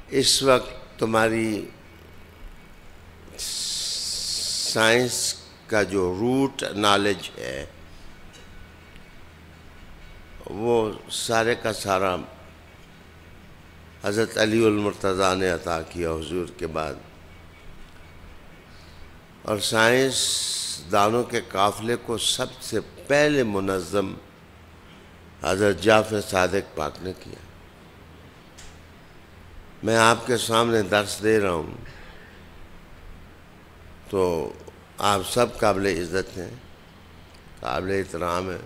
اس وقت تمہاری سائنس کا جو روٹ نالج ہے وہ سارے کا سارا حضرت علی المرتضیٰ نے عطا کیا حضور کے بعد، اور سائنس دانوں کے قافلے کو سب سے پہلے منظم حضرت جعفر صادق پاک نے کیا۔ میں آپ کے سامنے درس دے رہا ہوں تو آپ سب قابل عزت ہیں، قابل احترام ہیں۔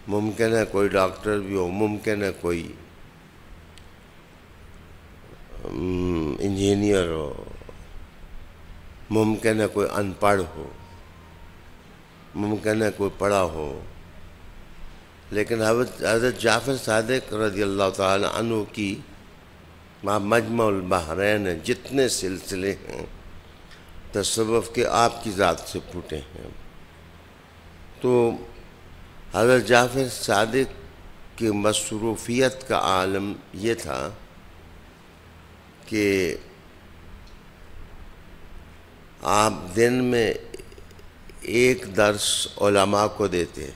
ممکن ہے کوئی ڈاکٹر بھی ہو، ممکن ہے کوئی انجینئر ہو، ممکن ہے کوئی ان پڑھ ہو، ممکن ہے کوئی پڑھا ہو، لیکن حضرت جعفر صادق رضی اللہ تعالی عنہ کی مجمع البحرین جتنے سلسلے ہیں تصوف کے آپ کی ذات سے پھوٹے ہیں۔ تو حضرت جعفر صادق کی مصروفیت کا عالم یہ تھا کہ آپ دن میں ایک درس علماء کو دیتے،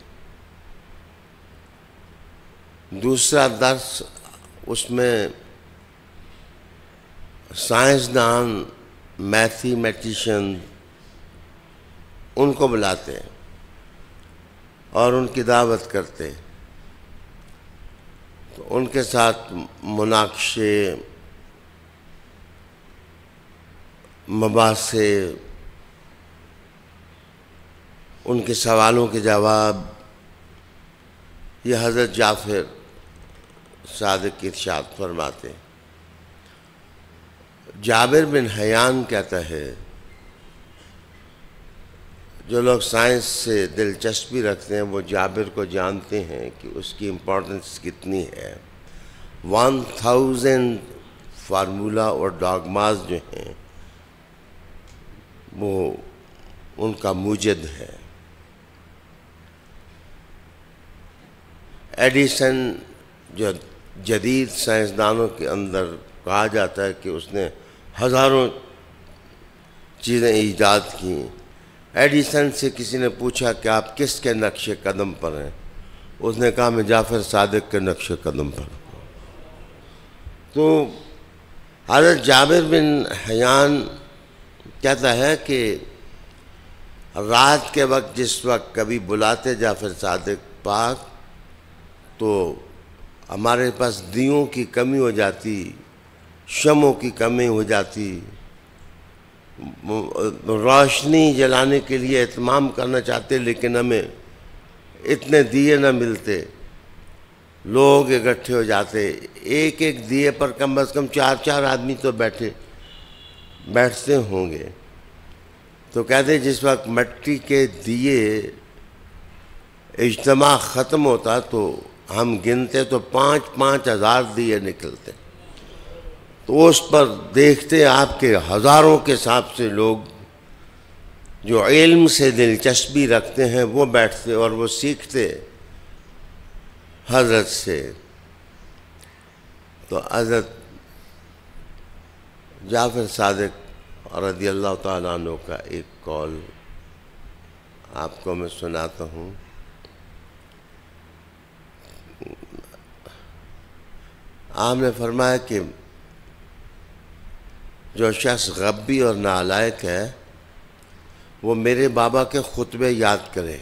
دوسرا درس اس میں سائنسدان میتھمیٹیشین ان کو بلاتے اور ان کی دعوت کرتے، تو ان کے ساتھ مناقشے، مباحثے، ان کے سوالوں کے جواب، یہ حضرت جعفر صادق ارشاد فرماتے۔ جابر بن حیان کہتا ہے، جو لوگ سائنس سے دلچسپی رکھتے ہیں وہ جابر کو جانتے ہیں کہ اس کی امپورٹنس کتنی ہے۔ 1000 فارمولا اور ڈاگماز جو ہیں وہ ان کا موجد ہے۔ ایڈیسن جو جدید سائنسدانوں کے اندر کہا جاتا ہے کہ اس نے ہزاروں چیزیں ایجاد کی، ایڈیسن سے کسی نے پوچھا کہ آپ کس کے نقش قدم پر ہیں، اس نے کہا میں جعفر صادق کے نقش قدم پر ہوں۔ تو حضرت جابر بن حیان کہتا ہے کہ رات کے وقت جس وقت کبھی بلاتے جعفر صادق پاک تو ہمارے پاس دیوں کی کمی ہو جاتی، شمعوں کی کمی ہو جاتی، روشنی جلانے کے لیے اہتمام کرنا چاہتے لیکن ہمیں اتنے دیے نہ ملتے، لوگ اکٹھے ہو جاتے، ایک ایک دیے پر کم از کم 4 آدمی تو بیٹھتے ہوں گے۔ تو کہتے جس وقت مٹی کے دیے اجتماع ختم ہوتا تو ہم گنتے تو 5,000 دیے نکلتے، تو اس پر دیکھتے آپ کے ہزاروں کے حساب سے لوگ جو علم سے دلچسپی رکھتے ہیں وہ بیٹھتے اور وہ سیکھتے حضرت سے۔ تو حضرت جعفر صادق رضی اللہ تعالیٰ عنہ کا ایک قول آپ کو میں سناتا ہوں۔ آپ نے فرمایا کہ جو شخص غبی اور نالائق ہے وہ میرے بابا کے خطبے یاد کرے،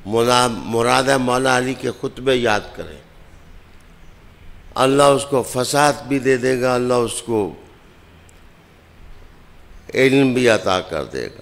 مراد مولا علی کے خطبے یاد کرے، اللہ اس کو فساد بھی دے دے گا، اللہ اس کو علم بھی عطا کر دے گا۔